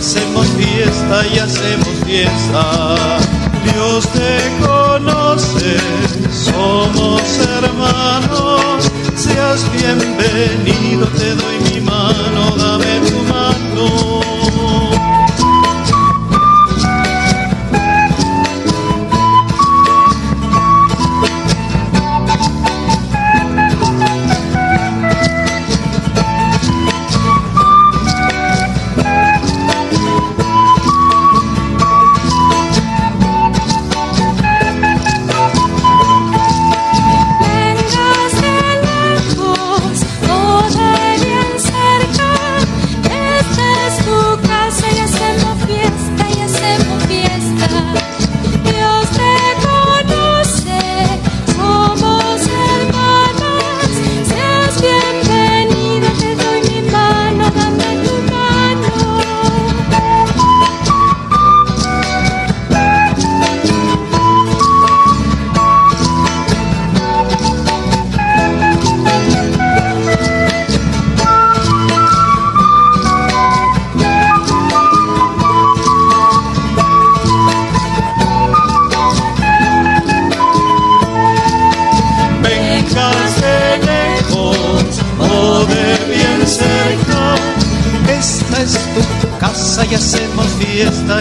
hacemos fiesta y hacemos fiesta. Dios te conoce, somos hermanos. Seas bienvenido, te doy mi mano, dame tu mano.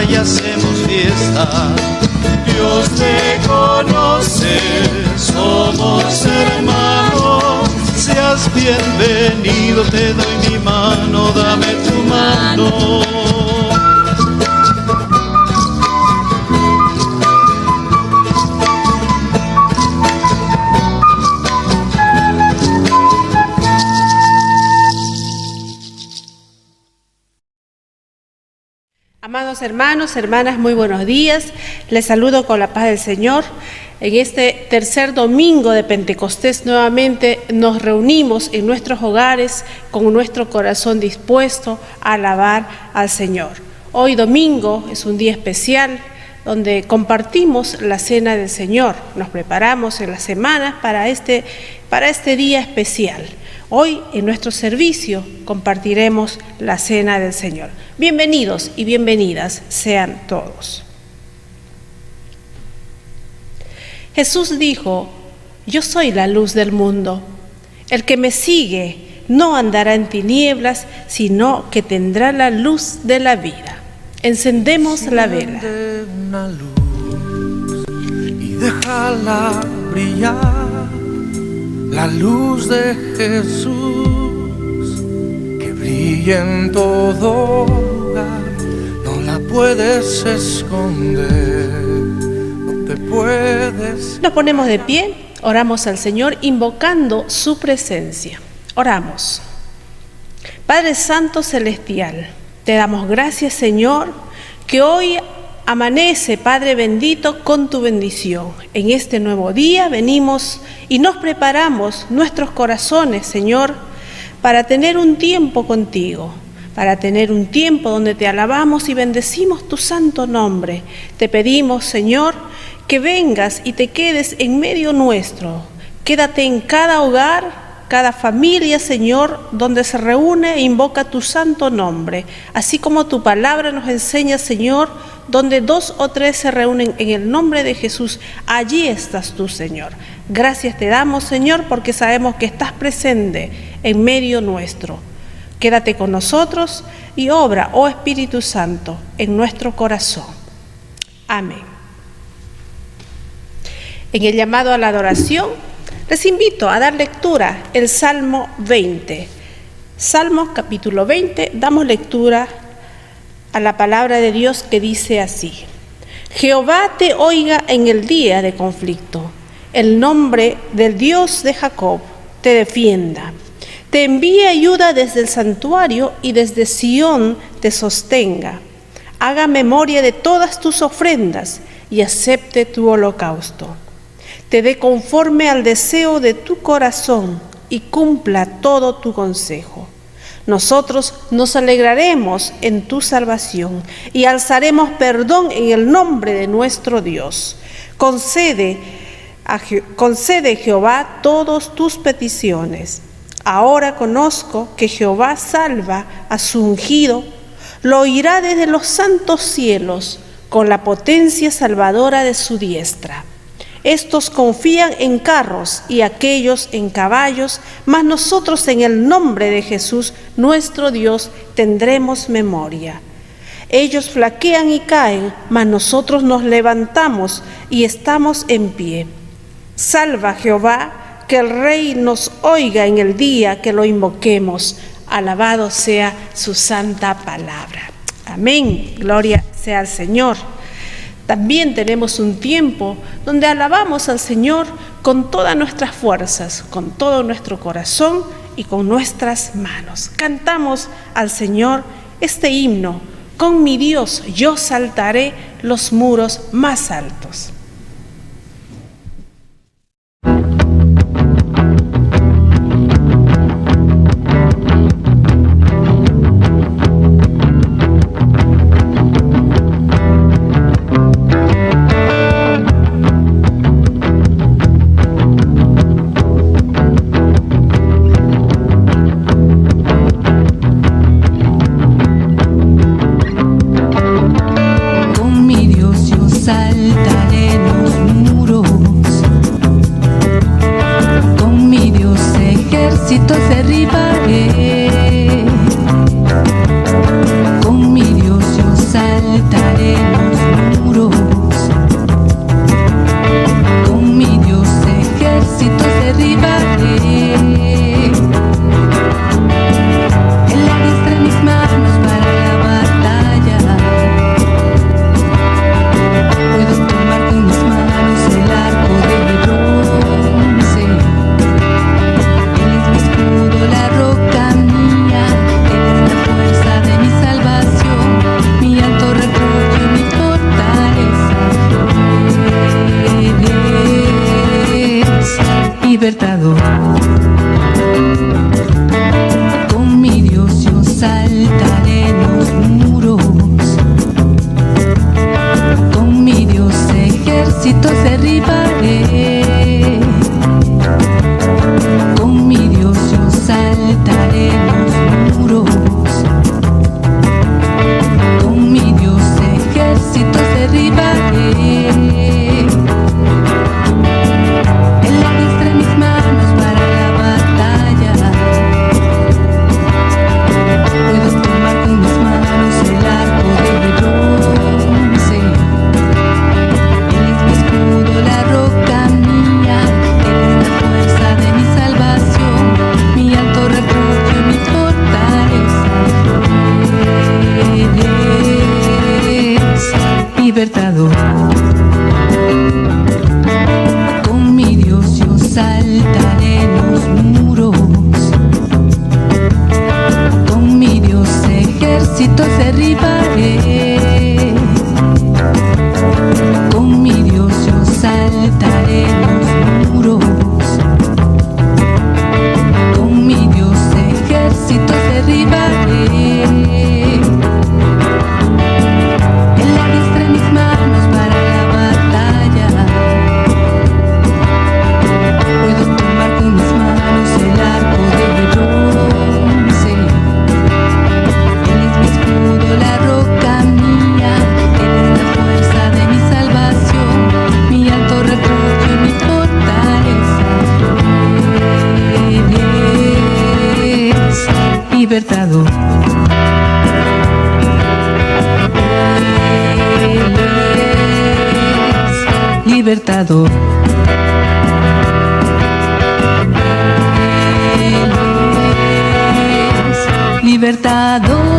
Y hacemos fiesta. Dios te conoce, somos hermanos. Seas bienvenido, te doy mi mano, dame tu mano. Amados hermanos, hermanas, muy buenos días. Les saludo con la paz del Señor. En este tercer domingo de Pentecostés nuevamente nos reunimos en nuestros hogares con nuestro corazón dispuesto a alabar al Señor. Hoy domingo es un día especial donde compartimos la cena del Señor. Nos preparamos en las semanas para este día especial. Hoy en nuestro servicio compartiremos la cena del Señor. Bienvenidos y bienvenidas sean todos. Jesús dijo: yo soy la luz del mundo. El que me sigue no andará en tinieblas, sino que tendrá la luz de la vida. Encendemos la vela. Una luz y déjala brillar. La luz de Jesús, que brilla en todo lugar, no la puedes esconder, no te puedes... Nos ponemos de pie, oramos al Señor invocando su presencia. Oramos. Padre Santo Celestial, te damos gracias, Señor, que hoy amanece, Padre bendito, con tu bendición. En este nuevo día venimos y nos preparamos nuestros corazones, Señor, para tener un tiempo contigo, para tener un tiempo donde te alabamos y bendecimos tu santo nombre. Te pedimos, Señor, que vengas y te quedes en medio nuestro. Quédate en cada hogar, cada familia, Señor, donde se reúne e invoca tu santo nombre. Así como tu palabra nos enseña, Señor, donde 2 o 3 se reúnen en el nombre de Jesús, allí estás tú, Señor. Gracias te damos, Señor, porque sabemos que estás presente en medio nuestro. Quédate con nosotros y obra, oh Espíritu Santo, en nuestro corazón. Amén. En el llamado a la adoración, les invito a dar lectura el Salmo 20. Salmo capítulo 20, damos lectura a la palabra de Dios que dice así: Jehová te oiga en el día de conflicto, el nombre del Dios de Jacob te defienda. Te envíe ayuda desde el santuario y desde Sión te sostenga. Haga memoria de todas tus ofrendas y acepte tu holocausto. Te dé conforme al deseo de tu corazón y cumpla todo tu consejo. Nosotros nos alegraremos en tu salvación y alzaremos perdón en el nombre de nuestro Dios. Concede Jehová todas tus peticiones. Ahora conozco que Jehová salva a su ungido. Lo oirá desde los santos cielos, con la potencia salvadora de su diestra. Estos confían en carros y aquellos en caballos, mas nosotros en el nombre de Jesús, nuestro Dios, tendremos memoria. Ellos flaquean y caen, mas nosotros nos levantamos y estamos en pie. Salva Jehová, que el Rey nos oiga en el día que lo invoquemos. Alabado sea su santa palabra. Amén. Gloria sea al Señor. También tenemos un tiempo donde alabamos al Señor con todas nuestras fuerzas, con todo nuestro corazón y con nuestras manos. Cantamos al Señor este himno: con mi Dios yo saltaré los muros más altos. Libertador. Libertador. Libertador.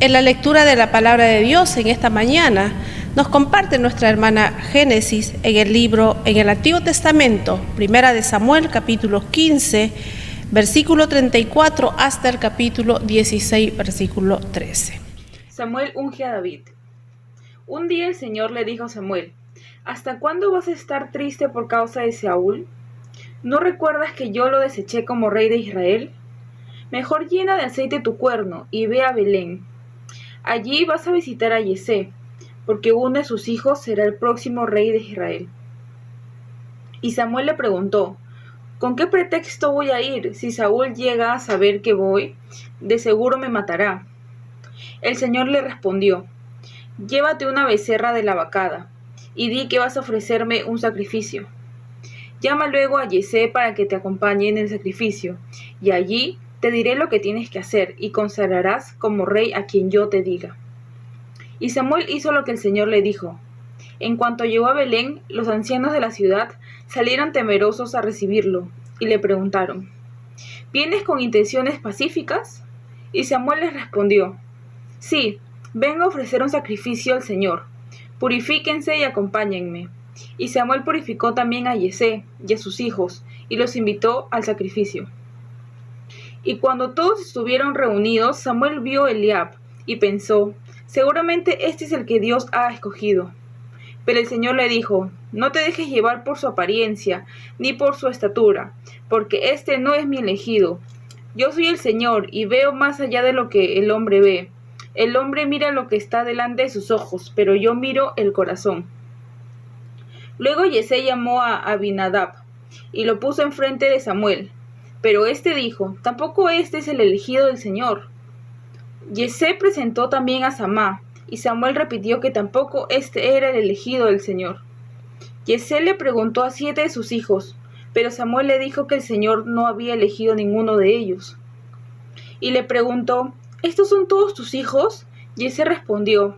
En la lectura de la palabra de Dios en esta mañana nos comparte nuestra hermana Génesis en el Antiguo Testamento, Primera de Samuel, capítulo 15, versículo 34 hasta el capítulo 16, versículo 13. Samuel unge a David. Un día el Señor le dijo a Samuel: ¿Hasta cuándo vas a estar triste por causa de Saúl? ¿No recuerdas que yo lo deseché como rey de Israel? Mejor llena de aceite tu cuerno y ve a Belén. Allí vas a visitar a Yesé, porque uno de sus hijos será el próximo rey de Israel. Y Samuel le preguntó: ¿con qué pretexto voy a ir? Si Saúl llega a saber que voy, de seguro me matará. El Señor le respondió: llévate una becerra de la vacada, y di que vas a ofrecerme un sacrificio. Llama luego a Yesé para que te acompañe en el sacrificio, y allí te diré lo que tienes que hacer, y consagrarás como rey a quien yo te diga. Y Samuel hizo lo que el Señor le dijo. En cuanto llegó a Belén, los ancianos de la ciudad salieron temerosos a recibirlo, y le preguntaron: ¿vienes con intenciones pacíficas? Y Samuel les respondió: sí, vengo a ofrecer un sacrificio al Señor. Purifíquense y acompáñenme. Y Samuel purificó también a Yesé y a sus hijos, y los invitó al sacrificio. Y cuando todos estuvieron reunidos, Samuel vio a Eliab, y pensó: seguramente este es el que Dios ha escogido. Pero el Señor le dijo: no te dejes llevar por su apariencia, ni por su estatura, porque este no es mi elegido. Yo soy el Señor, y veo más allá de lo que el hombre ve. El hombre mira lo que está delante de sus ojos, pero yo miro el corazón. Luego Yesé llamó a Abinadab, y lo puso enfrente de Samuel. Pero éste dijo: tampoco este es el elegido del Señor. Yesé presentó también a Samá, y Samuel repitió que tampoco este era el elegido del Señor. Yesé le preguntó a 7 de sus hijos, pero Samuel le dijo que el Señor no había elegido ninguno de ellos. Y le preguntó: ¿estos son todos tus hijos? Yesé respondió: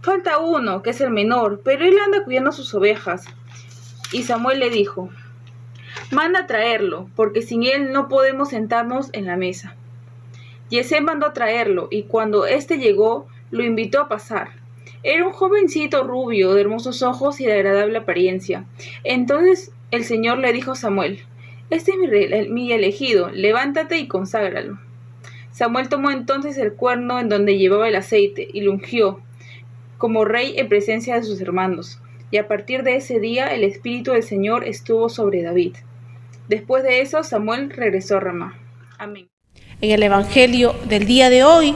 falta uno, que es el menor, pero él anda cuidando sus ovejas. Y Samuel le dijo: manda a traerlo, porque sin él no podemos sentarnos en la mesa. Yesé mandó a traerlo, y cuando éste llegó, lo invitó a pasar. Era un jovencito rubio, de hermosos ojos y de agradable apariencia. Entonces el Señor le dijo a Samuel: este es mi elegido, levántate y conságralo. Samuel tomó entonces el cuerno en donde llevaba el aceite, y lo ungió como rey en presencia de sus hermanos. Y a partir de ese día el Espíritu del Señor estuvo sobre David. Después de eso, Samuel regresó a Ramá. Amén. En el Evangelio del día de hoy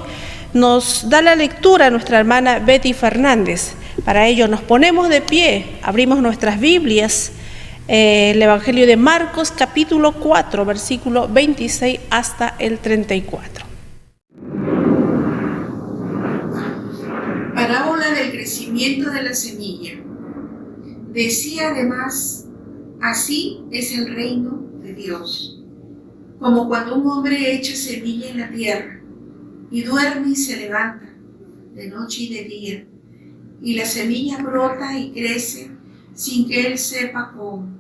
nos da la lectura nuestra hermana Betty Fernández. Para ello nos ponemos de pie, abrimos nuestras Biblias, el Evangelio de Marcos, capítulo 4, versículo 26 hasta el 34. Parábola del crecimiento de la semilla. Decía además: así es el reino de Dios, como cuando un hombre echa semilla en la tierra, y duerme y se levanta, de noche y de día, y la semilla brota y crece sin que él sepa cómo,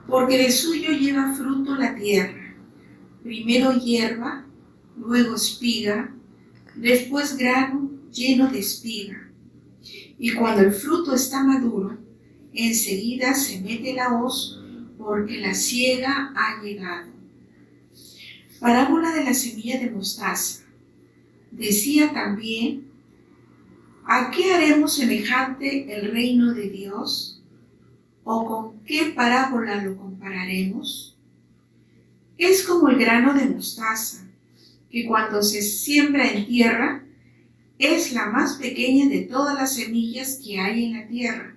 porque de suyo lleva fruto la tierra, primero hierba, luego espiga, después grano lleno de espiga. Y cuando el fruto está maduro, enseguida se mete la hoz, porque la siega ha llegado. Parábola de la semilla de mostaza. Decía también: ¿a qué haremos semejante el reino de Dios? ¿O con qué parábola lo compararemos? Es como el grano de mostaza, que cuando se siembra en tierra, es la más pequeña de todas las semillas que hay en la tierra,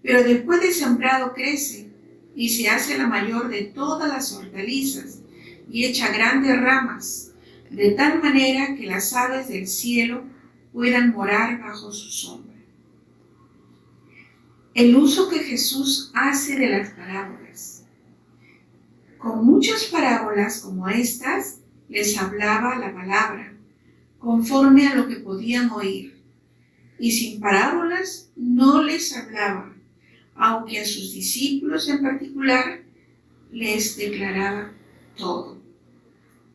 pero después de sembrado crece y se hace la mayor de todas las hortalizas y echa grandes ramas, de tal manera que las aves del cielo puedan morar bajo su sombra. El uso que Jesús hace de las parábolas. Con muchas parábolas como estas les hablaba la palabra, conforme a lo que podían oír, y sin parábolas no les hablaba, aunque a sus discípulos en particular les declaraba todo.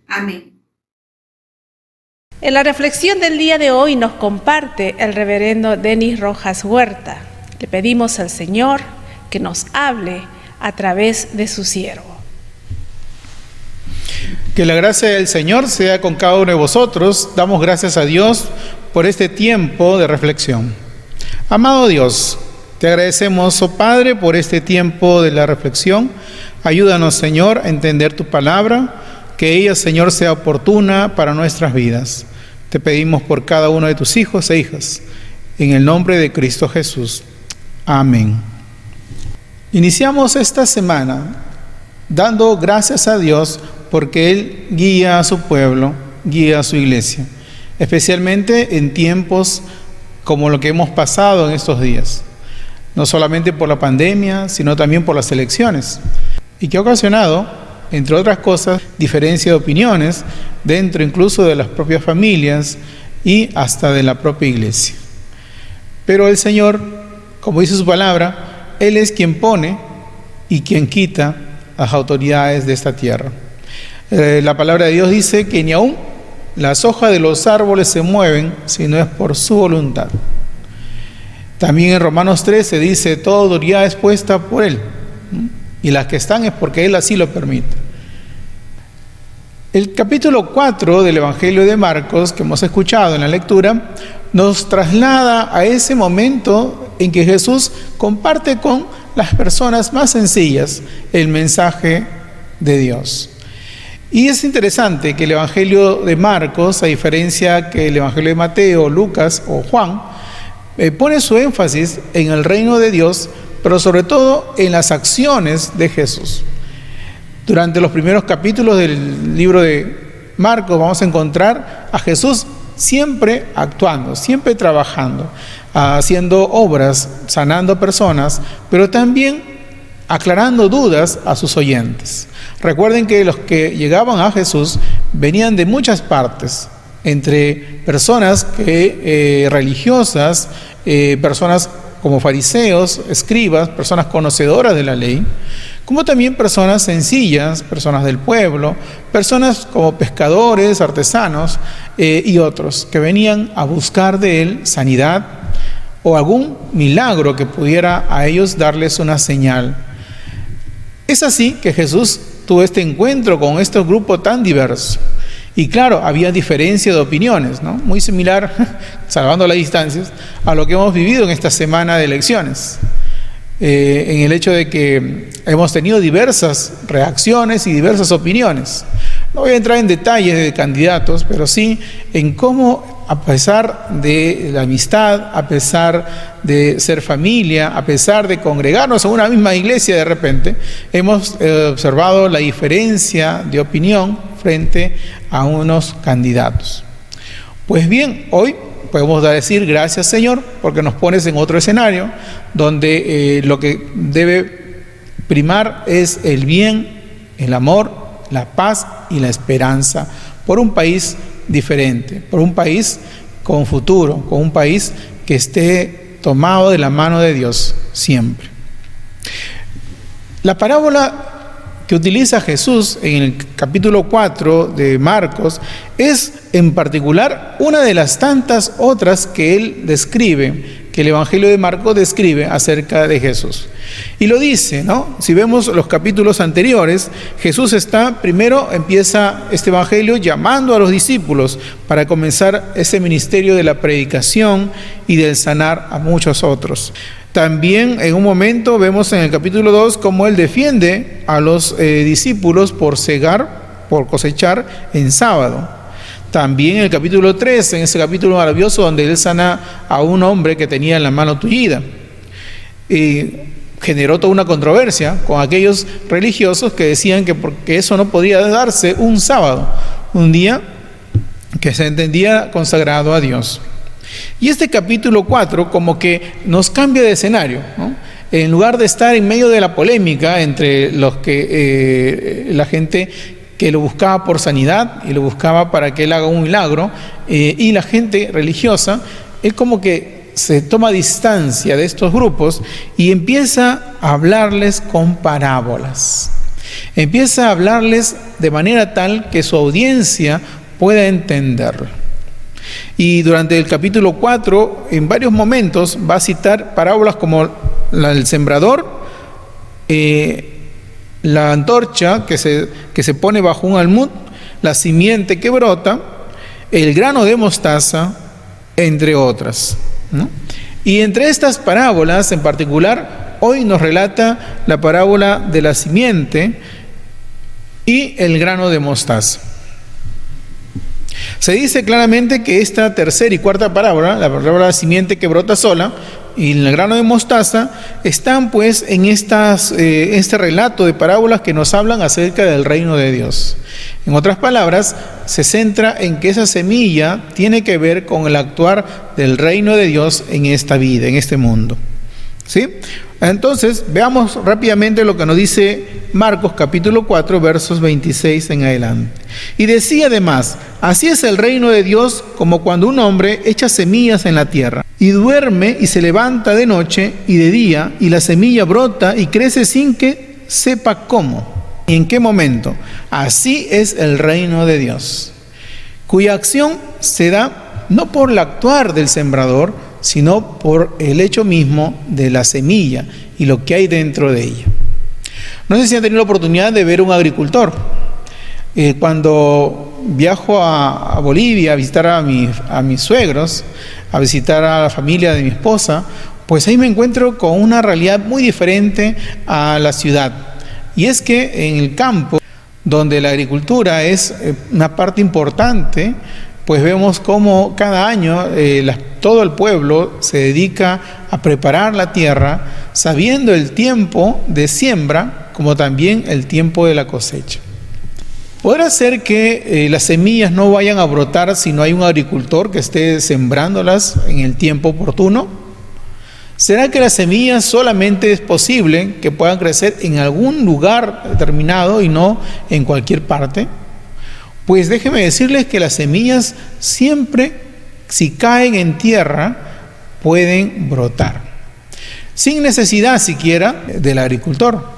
Amén. En la reflexión del día de hoy nos comparte el reverendo Denis Rojas Huerta. Le pedimos al Señor que nos hable a través de su siervo. Que la gracia del Señor sea con cada uno de vosotros. Damos gracias a Dios por este tiempo de reflexión. Amado Dios, te agradecemos, oh Padre, por este tiempo de la reflexión. Ayúdanos, Señor, a entender tu palabra, que ella, Señor, sea oportuna para nuestras vidas. Te pedimos por cada uno de tus hijos e hijas, en el nombre de Cristo Jesús. Amén. Iniciamos esta semana dando gracias a Dios porque Él guía a su pueblo, guía a su iglesia, especialmente en tiempos como lo que hemos pasado en estos días, no solamente por la pandemia, sino también por las elecciones, y que ha ocasionado, entre otras cosas, diferencia de opiniones dentro incluso de las propias familias y hasta de la propia iglesia. Pero el Señor, como dice su palabra, Él es quien pone y quien quita las autoridades de esta tierra. La palabra de Dios dice que ni aún las hojas de los árboles se mueven si no es por su voluntad. También en Romanos 13 dice, toda autoridad es puesta por Él, y las que están es porque Él así lo permite. El capítulo 4 del Evangelio de Marcos, que hemos escuchado en la lectura, nos traslada a ese momento en que Jesús comparte con las personas más sencillas el mensaje de Dios. Y es interesante que el Evangelio de Marcos, a diferencia que el Evangelio de Mateo, Lucas o Juan, pone su énfasis en el reino de Dios, pero sobre todo en las acciones de Jesús. Durante los primeros capítulos del libro de Marcos vamos a encontrar a Jesús siempre actuando, siempre trabajando, haciendo obras, sanando personas, pero también aclarando dudas a sus oyentes. Recuerden que los que llegaban a Jesús venían de muchas partes, entre personas religiosas, personas como fariseos, escribas, personas conocedoras de la ley, como también personas sencillas, personas del pueblo, personas como pescadores, artesanos y otros, que venían a buscar de él sanidad o algún milagro que pudiera a ellos darles una señal. Es así que Jesús tuvo este encuentro con este grupo tan diverso. Y claro, había diferencia de opiniones, ¿no? Muy similar, salvando las distancias, a lo que hemos vivido en esta semana de elecciones. En el hecho de que hemos tenido diversas reacciones y diversas opiniones. No voy a entrar en detalles de candidatos, pero sí en cómo, a pesar de la amistad, a pesar de ser familia, a pesar de congregarnos en una misma iglesia de repente, hemos observado la diferencia de opinión frente a unos candidatos. Pues bien, hoy podemos decir gracias, Señor, porque nos pones en otro escenario donde lo que debe primar es el bien, el amor, la paz y la esperanza por un país diferente, por un país con futuro, con un país que esté tomado de la mano de Dios siempre. La parábola que utiliza Jesús en el capítulo 4 de Marcos es en particular una de las tantas otras que él describe, que el Evangelio de Marcos describe acerca de Jesús. Y lo dice, ¿no? Si vemos los capítulos anteriores, Jesús empieza este Evangelio llamando a los discípulos para comenzar ese ministerio de la predicación y del sanar a muchos otros. También en un momento vemos en el capítulo 2 cómo él defiende a los discípulos por cosechar en sábado. También en el capítulo 3, en ese capítulo maravilloso donde él sana a un hombre que tenía la mano tullida. Y generó toda una controversia con aquellos religiosos que decían que porque eso no podía darse un sábado, un día que se entendía consagrado a Dios. Y este capítulo 4 como que nos cambia de escenario, ¿no? En lugar de estar en medio de la polémica entre los que la gente que lo buscaba por sanidad y lo buscaba para que él haga un milagro, y la gente religiosa, él como que se toma distancia de estos grupos y empieza a hablarles con parábolas. Empieza a hablarles de manera tal que su audiencia pueda entenderlo. Y durante el capítulo 4, en varios momentos, va a citar parábolas como la del sembrador, la antorcha que se pone bajo un almud, la simiente que brota, el grano de mostaza, entre otras, ¿no? Y entre estas parábolas en particular, hoy nos relata la parábola de la simiente y el grano de mostaza. Se dice claramente que esta tercera y cuarta parábola, la parábola de la simiente que brota sola y el grano de mostaza, están pues en este relato de parábolas que nos hablan acerca del reino de Dios. En otras palabras, se centra en que esa semilla tiene que ver con el actuar del reino de Dios en esta vida, en este mundo. ¿Sí? Entonces, veamos rápidamente lo que nos dice Marcos capítulo 4, versos 26 en adelante. Y decía además: así es el reino de Dios como cuando un hombre echa semillas en la tierra, y duerme y se levanta de noche y de día, y la semilla brota y crece sin que sepa cómo y en qué momento. Así es el reino de Dios, cuya acción se da no por el actuar del sembrador, sino por el hecho mismo de la semilla y lo que hay dentro de ella. No sé si han tenido la oportunidad de ver un agricultor. Cuando viajo a Bolivia a visitar a mis suegros, a visitar a la familia de mi esposa, pues ahí me encuentro con una realidad muy diferente a la ciudad. Y es que en el campo, donde la agricultura es una parte importante, pues vemos cómo cada año todo el pueblo se dedica a preparar la tierra, sabiendo el tiempo de siembra como también el tiempo de la cosecha. ¿Podrá ser que las semillas no vayan a brotar si no hay un agricultor que esté sembrándolas en el tiempo oportuno? ¿Será que las semillas solamente es posible que puedan crecer en algún lugar determinado y no en cualquier parte? Pues déjeme decirles que las semillas siempre, si caen en tierra, pueden brotar, sin necesidad siquiera del agricultor.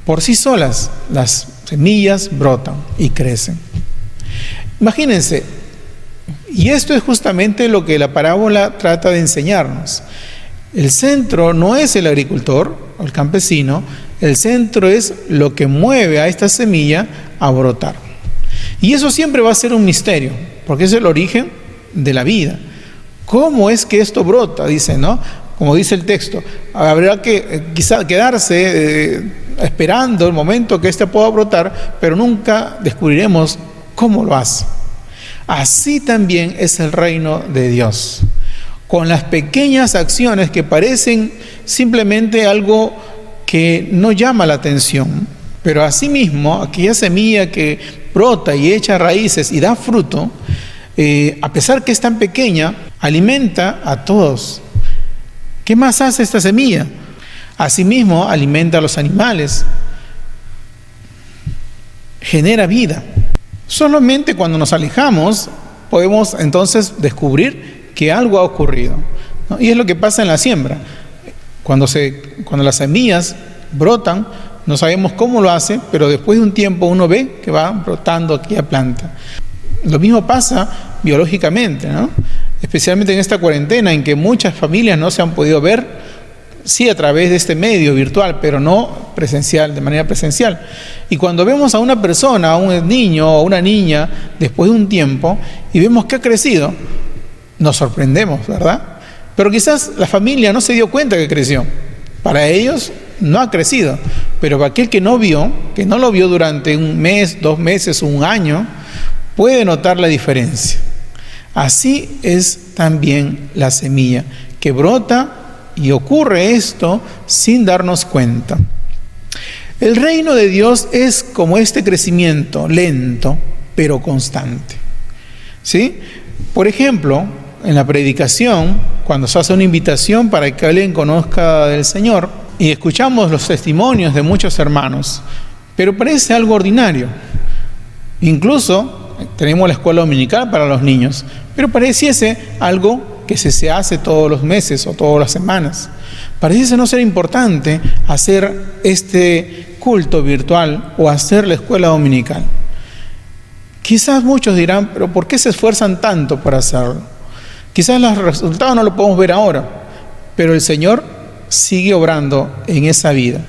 Por sí solas, las semillas brotan y crecen. Imagínense, y esto es justamente lo que la parábola trata de enseñarnos. El centro no es el agricultor o el campesino, el centro es lo que mueve a esta semilla a brotar. Y eso siempre va a ser un misterio, porque es el origen de la vida. ¿Cómo es que esto brota? Dice, ¿no? Como dice el texto, habrá que quizá quedarse esperando el momento que éste pueda brotar, pero nunca descubriremos cómo lo hace. Así también es el reino de Dios, con las pequeñas acciones que parecen simplemente algo que no llama la atención, pero asimismo aquella semilla que brota y echa raíces y da fruto, a pesar que es tan pequeña, alimenta a todos. ¿Qué más hace esta semilla? Asimismo, alimenta a los animales, genera vida. Solamente cuando nos alejamos podemos entonces descubrir que algo ha ocurrido, ¿no? Y es lo que pasa en la siembra. Cuando las semillas brotan, no sabemos cómo lo hace, pero después de un tiempo uno ve que va brotando aquella planta. Lo mismo pasa biológicamente, ¿no? Especialmente en esta cuarentena en que muchas familias no se han podido ver, sí a través de este medio virtual, pero no presencial, de manera presencial. Y cuando vemos a una persona, a un niño o una niña, después de un tiempo, y vemos que ha crecido, nos sorprendemos, ¿verdad? Pero quizás la familia no se dio cuenta que creció. Para ellos no ha crecido, pero para aquel que no lo vio durante un mes, 2 meses, un año, puede notar la diferencia. Así es también la semilla, que brota y ocurre esto sin darnos cuenta. El reino de Dios es como este crecimiento lento, pero constante. ¿Sí? Por ejemplo, en la predicación, cuando se hace una invitación para que alguien conozca del Señor, y escuchamos los testimonios de muchos hermanos, pero parece algo ordinario. Incluso tenemos la escuela dominical para los niños, pero pareciese algo que se hace todos los meses o todas las semanas. Pareciese no ser importante hacer este culto virtual o hacer la escuela dominical. Quizás muchos dirán, pero ¿por qué se esfuerzan tanto por hacerlo? Quizás los resultados no los podemos ver ahora, pero el Señor sigue obrando en esa vida,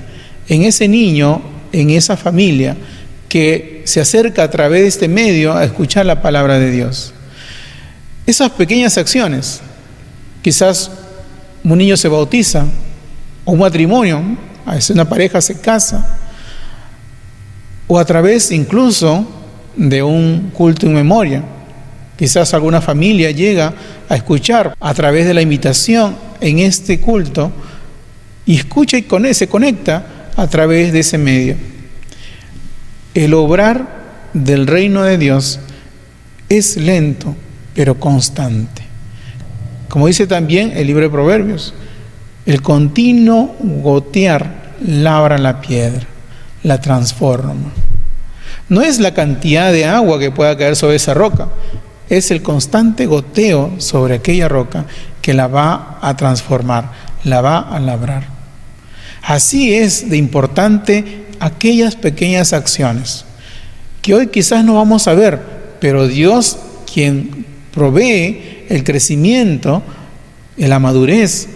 en ese niño, en esa familia que se acerca a través de este medio a escuchar la palabra de Dios. Esas pequeñas acciones, quizás un niño se bautiza, o un matrimonio, a veces una pareja se casa, o a través incluso de un culto en memoria. Quizás alguna familia llega a escuchar a través de la invitación en este culto y escucha y se conecta a través de ese medio. El obrar del reino de Dios es lento, pero constante. Como dice también el libro de Proverbios, el continuo gotear labra la piedra, la transforma. No es la cantidad de agua que pueda caer sobre esa roca, es el constante goteo sobre aquella roca que la va a transformar, la va a labrar. Así es de importante aquellas pequeñas acciones que hoy quizás no vamos a ver, pero Dios, quien provee el crecimiento, la madurez,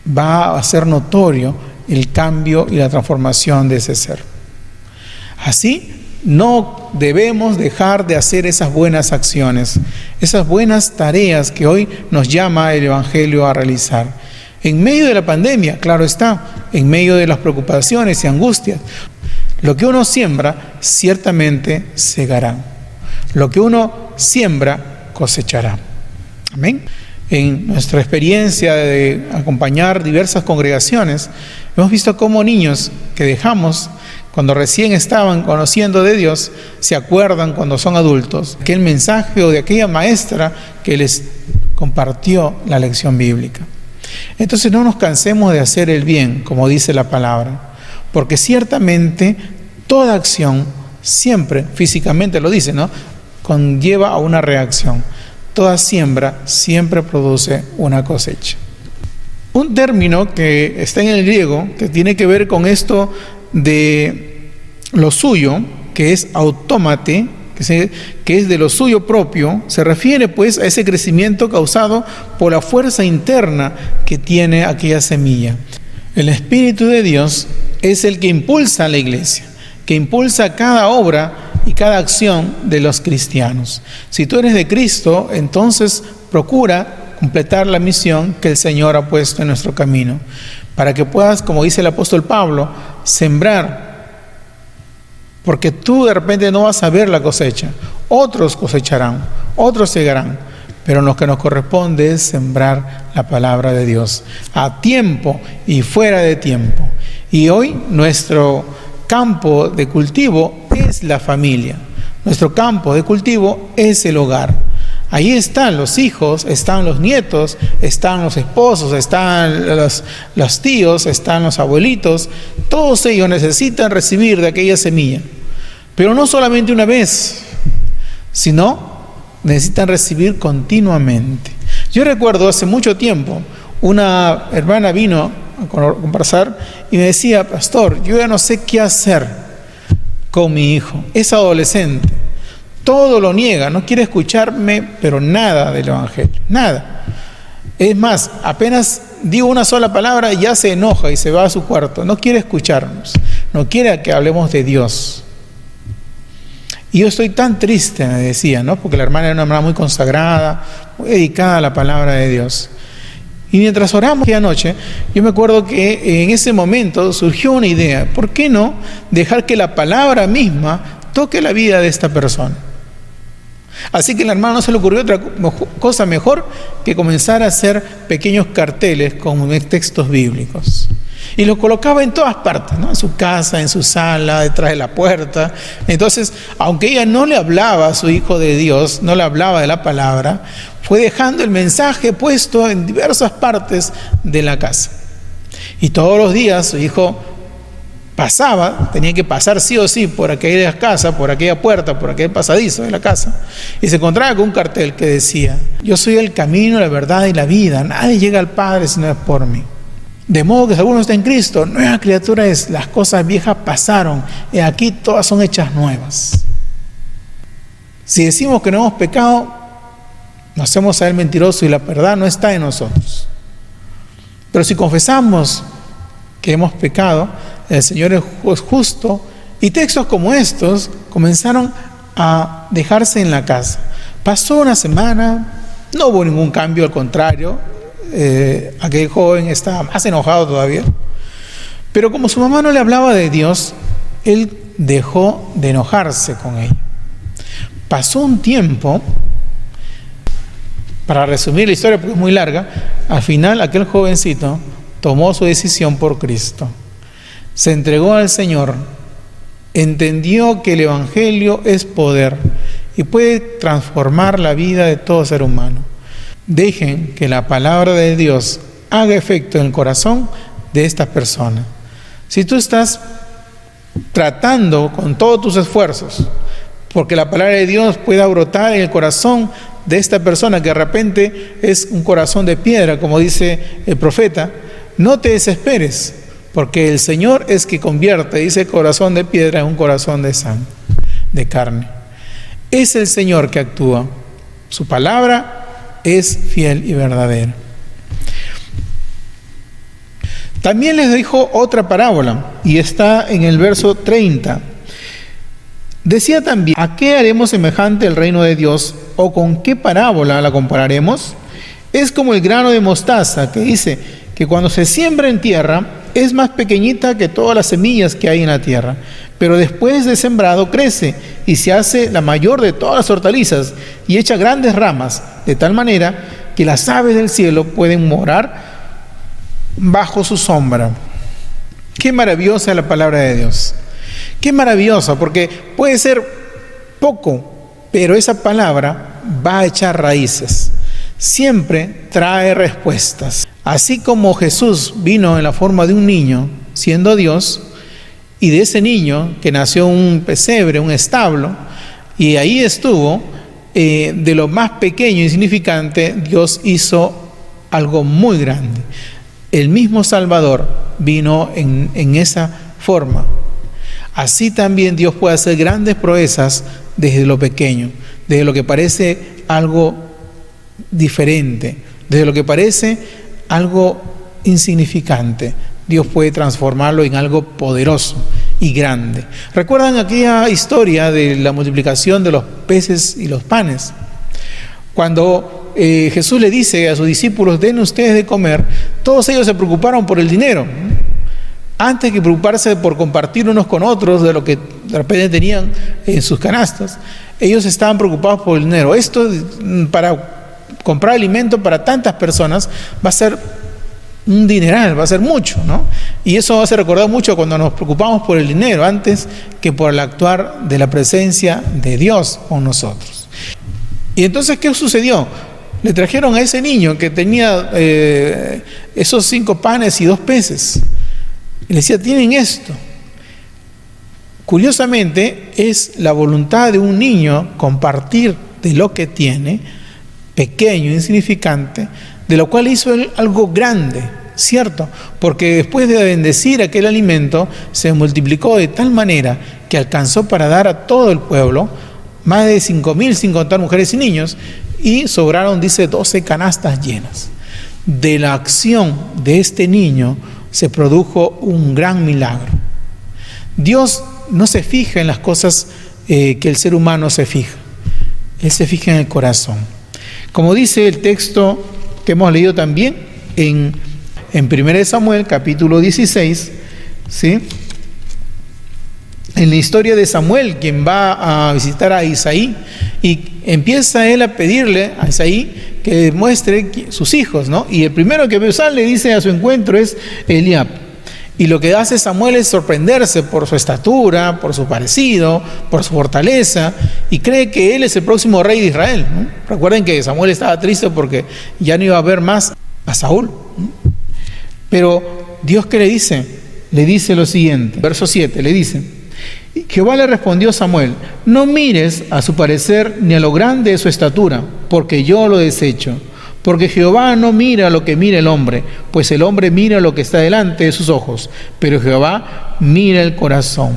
va a hacer notorio el cambio y la transformación de ese ser. Así, no debemos dejar de hacer esas buenas acciones, esas buenas tareas que hoy nos llama el Evangelio a realizar. En medio de la pandemia, claro está, en medio de las preocupaciones y angustias, lo que uno siembra, ciertamente segará. Lo que uno siembra, cosechará. Amén. En nuestra experiencia de acompañar diversas congregaciones, hemos visto cómo niños que dejamos cuando recién estaban conociendo de Dios, se acuerdan cuando son adultos, aquel mensaje o de aquella maestra que les compartió la lección bíblica. Entonces no nos cansemos de hacer el bien, como dice la palabra, porque ciertamente toda acción, siempre, físicamente lo dice, ¿no?, conlleva a una reacción. Toda siembra siempre produce una cosecha. Un término que está en el griego, que tiene que ver con esto de lo suyo, que es autómate, que es de lo suyo propio, se refiere pues a ese crecimiento causado por la fuerza interna que tiene aquella semilla. El Espíritu de Dios es el que impulsa a la iglesia, que impulsa cada obra y cada acción de los cristianos. Si tú eres de Cristo, entonces procura completar la misión que el Señor ha puesto en nuestro camino, para que puedas, como dice el apóstol Pablo, sembrar, porque tú de repente no vas a ver la cosecha, otros cosecharán, otros segarán, pero lo que nos corresponde es sembrar la palabra de Dios, a tiempo y fuera de tiempo. Y hoy nuestro campo de cultivo es la familia, nuestro campo de cultivo es el hogar. Ahí están los hijos, están los nietos, están los esposos, están los tíos, están los abuelitos. Todos ellos necesitan recibir de aquella semilla. Pero no solamente una vez, sino necesitan recibir continuamente. Yo recuerdo hace mucho tiempo, una hermana vino a conversar y me decía: pastor, yo ya no sé qué hacer con mi hijo. Es adolescente. Todo lo niega, no quiere escucharme, pero nada del Evangelio, nada. Es más, apenas digo una sola palabra y ya se enoja y se va a su cuarto. No quiere escucharnos, no quiere que hablemos de Dios. Y yo estoy tan triste, me decía, ¿no? Porque la hermana era una hermana muy consagrada, muy dedicada a la palabra de Dios. Y mientras oramos aquella noche, yo me acuerdo que en ese momento surgió una idea: ¿por qué no dejar que la palabra misma toque la vida de esta persona? Así que al hermano no se le ocurrió otra cosa mejor que comenzar a hacer pequeños carteles con textos bíblicos. Y los colocaba en todas partes, ¿no? En su casa, en su sala, detrás de la puerta. Entonces, aunque ella no le hablaba a su hijo de Dios, no le hablaba de la palabra, fue dejando el mensaje puesto en diversas partes de la casa. Y todos los días su hijo pasaba, tenía que pasar sí o sí por aquella casa, por aquella puerta, por aquel pasadizo de la casa, y se encontraba con un cartel que decía: yo soy el camino, la verdad y la vida, nadie llega al Padre si no es por mí. De modo que si alguno está en Cristo, nueva criatura es, las cosas viejas pasaron, y aquí todas son hechas nuevas. Si decimos que no hemos pecado, nos hacemos a Él mentiroso y la verdad no está en nosotros. Pero si confesamos que hemos pecado, el Señor es justo. Y textos como estos comenzaron a dejarse en la casa. Pasó una semana, no hubo ningún cambio, al contrario, aquel joven estaba más enojado todavía. Pero como su mamá no le hablaba de Dios, él dejó de enojarse con ella. Pasó un tiempo, para resumir la historia porque es muy larga, al final aquel jovencito tomó su decisión por Cristo. Se entregó al Señor, entendió que el Evangelio es poder y puede transformar la vida de todo ser humano. Dejen que la palabra de Dios haga efecto en el corazón de estas personas. Si tú estás tratando con todos tus esfuerzos porque la palabra de Dios pueda brotar en el corazón de esta persona que de repente es un corazón de piedra, como dice el profeta, no te desesperes, porque el Señor es que convierte ese corazón de piedra en un corazón de sangre, de carne. Es el Señor que actúa. Su palabra es fiel y verdadera. También les dijo otra parábola, y está en el verso 30. Decía también: ¿a qué haremos semejante el reino de Dios? ¿O con qué parábola la compararemos? Es como el grano de mostaza, que dice que cuando se siembra en tierra es más pequeñita que todas las semillas que hay en la tierra, pero después de sembrado crece y se hace la mayor de todas las hortalizas y echa grandes ramas, de tal manera que las aves del cielo pueden morar bajo su sombra. Qué maravillosa es la palabra de Dios. Qué maravillosa, porque puede ser poco, pero esa palabra va a echar raíces. Siempre trae respuestas. Así como Jesús vino en la forma de un niño, siendo Dios, y de ese niño que nació en un pesebre, un establo, y ahí estuvo, de lo más pequeño e insignificante, Dios hizo algo muy grande. El mismo Salvador vino en esa forma. Así también Dios puede hacer grandes proezas desde lo pequeño, desde lo que parece algo diferente, desde lo que parece algo insignificante. Dios puede transformarlo en algo poderoso y grande. ¿Recuerdan aquella historia de la multiplicación de los peces y los panes? Cuando Jesús le dice a sus discípulos: den ustedes de comer, todos ellos se preocuparon por el dinero, antes que preocuparse por compartir unos con otros de lo que de repente tenían en sus canastas. Ellos estaban preocupados por el dinero. Esto, para comprar alimento para tantas personas, va a ser un dineral, va a ser mucho, ¿no? Y eso va a ser recordado mucho cuando nos preocupamos por el dinero, antes que por el actuar de la presencia de Dios con nosotros. Y entonces, ¿qué sucedió? Le trajeron a ese niño que tenía esos 5 panes y 2 peces. Y le decía: tienen esto. Curiosamente, es la voluntad de un niño compartir de lo que tiene, pequeño, insignificante, de lo cual hizo él algo grande, ¿cierto? Porque después de bendecir aquel alimento, se multiplicó de tal manera que alcanzó para dar a todo el pueblo, más de 5,000 sin contar mujeres y niños, y sobraron, dice, 12 canastas llenas. De la acción de este niño se produjo un gran milagro. Dios no se fija en las cosas que el ser humano se fija. Él se fija en el corazón. Como dice el texto que hemos leído también en 1 Samuel, capítulo 16, ¿sí? En la historia de Samuel, quien va a visitar a Isaí, y empieza él a pedirle a Isaí que muestre sus hijos, ¿no? Y el primero que sale, dice, a su encuentro es Eliab. Y lo que hace Samuel es sorprenderse por su estatura, por su parecido, por su fortaleza, y cree que él es el próximo rey de Israel, ¿no? Recuerden que Samuel estaba triste porque ya no iba a ver más a Saúl, ¿no? Pero Dios, ¿qué le dice? Le dice lo siguiente, verso 7, le dice: Jehová le respondió a Samuel: no mires a su parecer ni a lo grande de su estatura, porque yo lo desecho. Porque Jehová no mira lo que mira el hombre, pues el hombre mira lo que está delante de sus ojos, pero Jehová mira el corazón.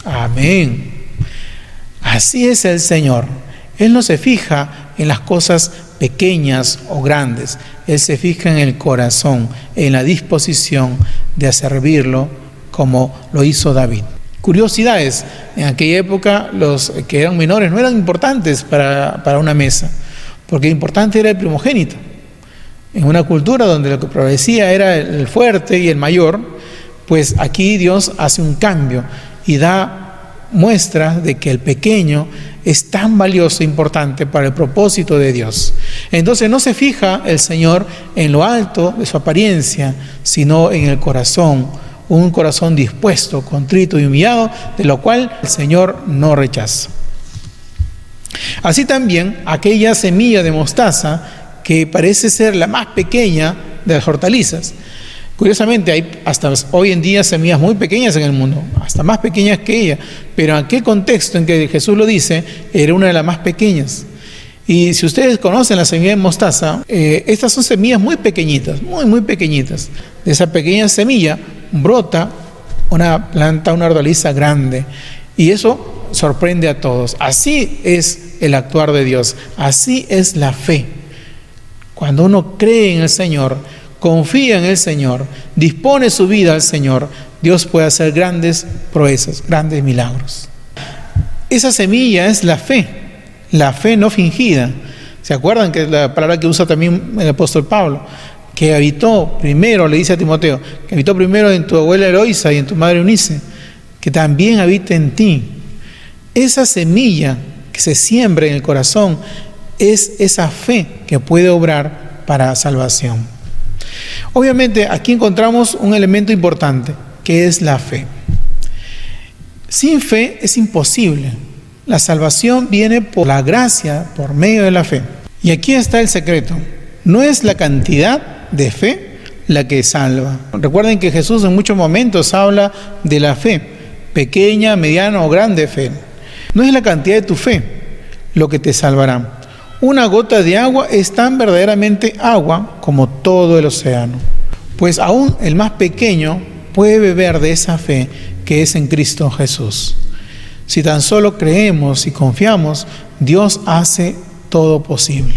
Amén. Así es el Señor. Él no se fija en las cosas pequeñas o grandes. Él se fija en el corazón, en la disposición de servirlo como lo hizo David. Curiosidades, en aquella época los que eran menores no eran importantes para una mesa, porque lo importante era el primogénito. En una cultura donde lo que prevalecía era el fuerte y el mayor, pues aquí Dios hace un cambio y da muestra de que el pequeño es tan valioso e importante para el propósito de Dios. Entonces no se fija el Señor en lo alto de su apariencia, sino en el corazón, un corazón dispuesto, contrito y humillado, de lo cual el Señor no rechaza. Así también aquella semilla de mostaza que parece ser la más pequeña de las hortalizas. Curiosamente, hay hasta hoy en día semillas muy pequeñas en el mundo, hasta más pequeñas que ella, pero en aquel contexto en que Jesús lo dice, era una de las más pequeñas. Y si ustedes conocen la semilla de mostaza, estas son semillas muy pequeñitas, muy pequeñitas. De esa pequeña semilla brota una planta, una hortaliza grande, y eso sorprende a todos. Así es el actuar de Dios, así es la fe. Cuando uno cree en el Señor, confía en el Señor, dispone su vida al Señor, Dios puede hacer grandes proezas, grandes milagros. Esa semilla es la fe no fingida. ¿Se acuerdan que es la palabra que usa también el apóstol Pablo? Que habitó primero, le dice a Timoteo, que habitó primero en tu abuela Eloisa y en tu madre Eunice, que también habita en ti. Esa semilla que se siembra en el corazón es esa fe que puede obrar para salvación. Obviamente aquí encontramos un elemento importante, que es la fe. Sin fe es imposible. La salvación viene por la gracia, por medio de la fe. Y aquí está el secreto. No es la cantidad de fe la que salva. Recuerden que Jesús en muchos momentos habla de la fe, pequeña, mediana o grande fe. No es la cantidad de tu fe lo que te salvará. Una gota de agua es tan verdaderamente agua como todo el océano. Pues aún el más pequeño puede beber de esa fe que es en Cristo Jesús. Si tan solo creemos y confiamos, Dios hace todo posible.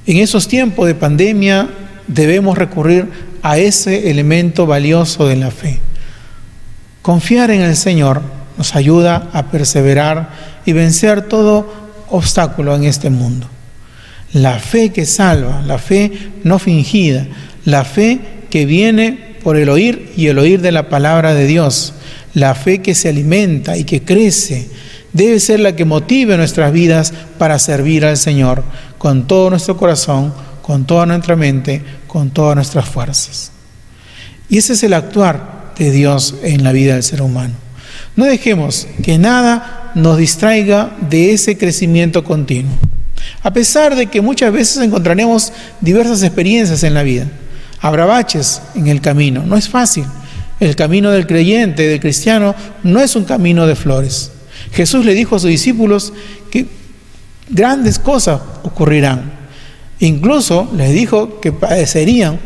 En esos tiempos de pandemia debemos recurrir a ese elemento valioso de la fe. Confiar en el Señor nos ayuda a perseverar y vencer todo obstáculo en este mundo. La fe que salva, la fe no fingida, la fe que viene por el oír y el oír de la palabra de Dios, la fe que se alimenta y que crece, debe ser la que motive nuestras vidas para servir al Señor con todo nuestro corazón, con toda nuestra mente, con todas nuestras fuerzas. Y ese es el actuar de Dios en la vida del ser humano. No dejemos que nada nos distraiga de ese crecimiento continuo. A pesar de que muchas veces encontraremos diversas experiencias en la vida, habrá baches en el camino, no es fácil. El camino del creyente, del cristiano, no es un camino de flores. Jesús le dijo a sus discípulos que grandes cosas ocurrirán. Incluso les dijo que padecerían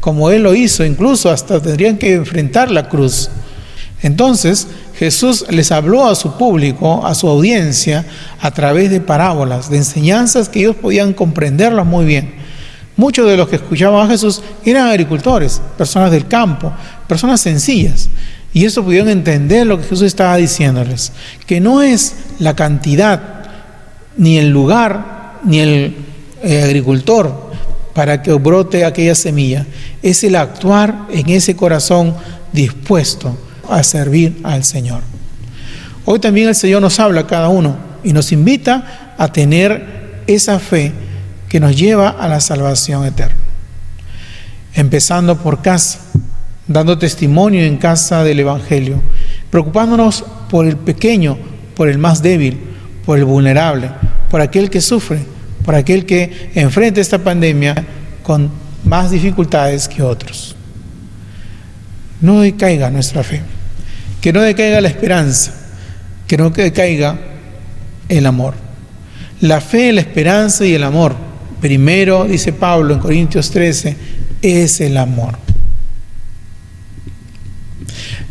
como Él lo hizo, incluso hasta tendrían que enfrentar la cruz. Entonces Jesús les habló a su público, a su audiencia, a través de parábolas, de enseñanzas que ellos podían comprenderlas muy bien. Muchos de los que escuchaban a Jesús eran agricultores, personas del campo, personas sencillas. Y eso pudieron entender lo que Jesús estaba diciéndoles, que no es la cantidad, ni el lugar, ni el agricultor para que brote aquella semilla, es el actuar en ese corazón dispuesto a servir al Señor. Hoy también el Señor nos habla a cada uno y nos invita a tener esa fe que nos lleva a la salvación eterna. Empezando por casa, dando testimonio en casa del Evangelio, preocupándonos por el pequeño, por el más débil, por el vulnerable, por aquel que sufre, por aquel que enfrenta esta pandemia con más dificultades que otros. No decaiga nuestra fe, que no decaiga la esperanza, que no decaiga el amor. La fe, la esperanza y el amor, primero, dice Pablo en Corintios 13, es el amor.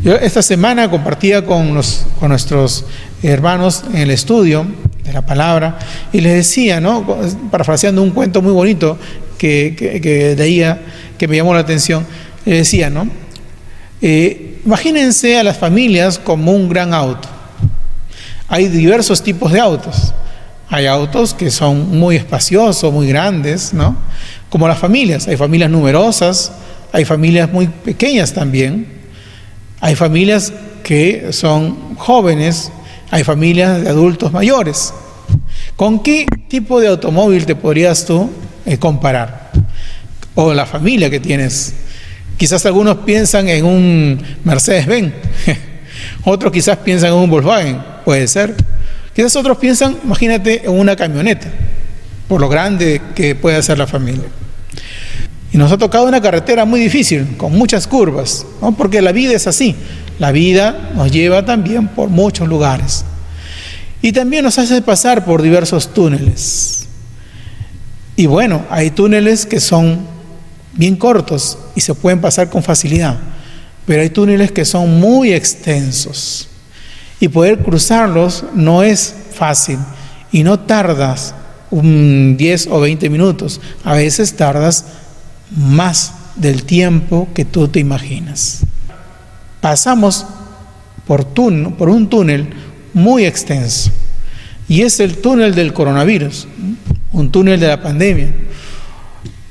Yo esta semana compartía con nuestros hermanos en el estudio de la palabra y les decía, ¿no?, parafraseando un cuento muy bonito que leía, que me llamó la atención, les decía, ¿no?, imagínense a las familias como un gran auto. Hay diversos tipos de autos. Hay autos que son muy espaciosos, muy grandes, ¿no?, como las familias. Hay familias numerosas, hay familias muy pequeñas también, hay familias que son jóvenes, hay familias de adultos mayores. ¿Con qué tipo de automóvil te podrías tú comparar? O la familia que tienes. Quizás algunos piensan en un Mercedes-Benz, otros quizás piensan en un Volkswagen, puede ser. Quizás otros piensan, imagínate, en una camioneta, por lo grande que puede ser la familia. Y nos ha tocado una carretera muy difícil, con muchas curvas, ¿no?, porque la vida es así. La vida nos lleva también por muchos lugares. Y también nos hace pasar por diversos túneles. Y bueno, hay túneles que son bien cortos y se pueden pasar con facilidad, pero hay túneles que son muy extensos y poder cruzarlos no es fácil y no tardas 10 o 20 minutos, a veces tardas más del tiempo que tú te imaginas. Pasamos por un túnel muy extenso y es el túnel del coronavirus, un túnel de la pandemia,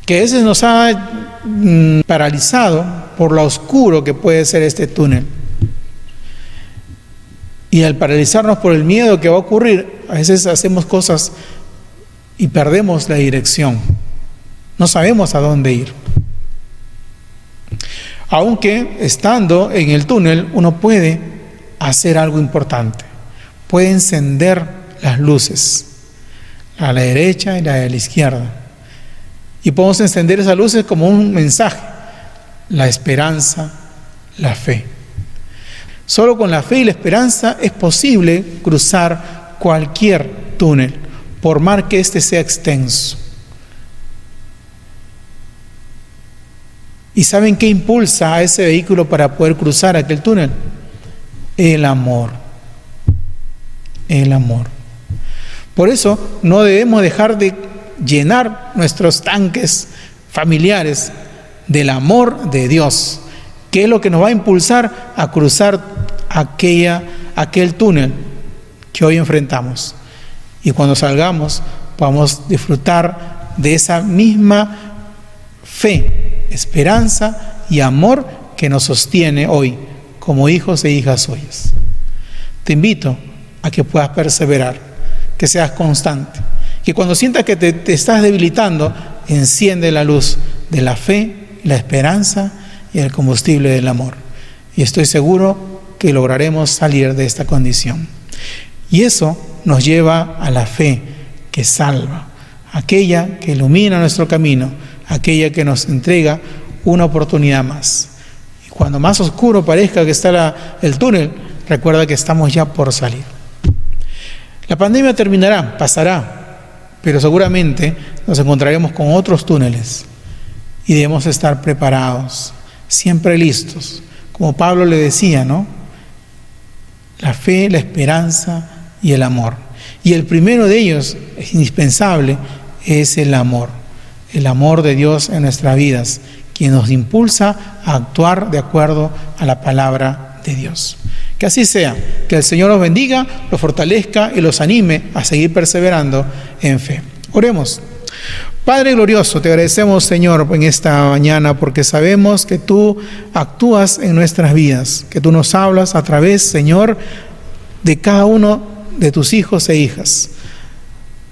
que a veces nos ha paralizado por lo oscuro que puede ser este túnel. Y al paralizarnos por el miedo que va a ocurrir, a veces hacemos cosas y perdemos la dirección. No sabemos a dónde ir. Aunque estando en el túnel uno puede hacer algo importante. Puede encender las luces, a la derecha y la de la izquierda. Y podemos encender esas luces como un mensaje: la esperanza, la fe. Solo con la fe y la esperanza es posible cruzar cualquier túnel, por más que éste sea extenso. ¿Y saben qué impulsa a ese vehículo para poder cruzar aquel túnel? El amor. El amor. Por eso no debemos dejar de llenar nuestros tanques familiares del amor de Dios, que es lo que nos va a impulsar a cruzar aquel túnel que hoy enfrentamos. Y cuando salgamos, podamos disfrutar de esa misma fe, esperanza y amor que nos sostiene hoy como hijos e hijas suyas. Te invito a que puedas perseverar, que seas constante, que cuando sientas que te estás debilitando, enciende la luz de la fe, la esperanza y el combustible del amor. Y estoy seguro que lograremos salir de esta condición. Y eso nos lleva a la fe que salva, aquella que ilumina nuestro camino, aquella que nos entrega una oportunidad más. Y cuando más oscuro parezca que está el túnel, recuerda que estamos ya por salir. La pandemia terminará, pasará, pero seguramente nos encontraremos con otros túneles y debemos estar preparados, siempre listos. Como Pablo le decía, ¿no? La fe, la esperanza y el amor. Y el primero de ellos, es indispensable, es el amor de Dios en nuestras vidas, quien nos impulsa a actuar de acuerdo a la palabra de Dios. Que así sea, que el Señor los bendiga, los fortalezca y los anime a seguir perseverando en fe. Oremos. Padre glorioso, te agradecemos, Señor, en esta mañana, porque sabemos que tú actúas en nuestras vidas, que tú nos hablas a través, Señor, de cada uno de tus hijos e hijas.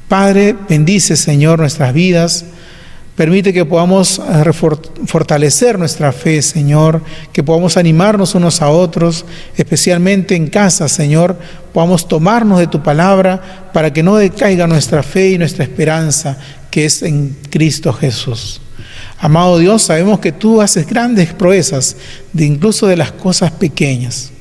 Padre, bendice, Señor, nuestras vidas. Permite que podamos fortalecer nuestra fe, Señor, que podamos animarnos unos a otros, especialmente en casa, Señor, podamos tomarnos de tu palabra para que no decaiga nuestra fe y nuestra esperanza, que es en Cristo Jesús. Amado Dios, sabemos que tú haces grandes proezas, incluso de las cosas pequeñas.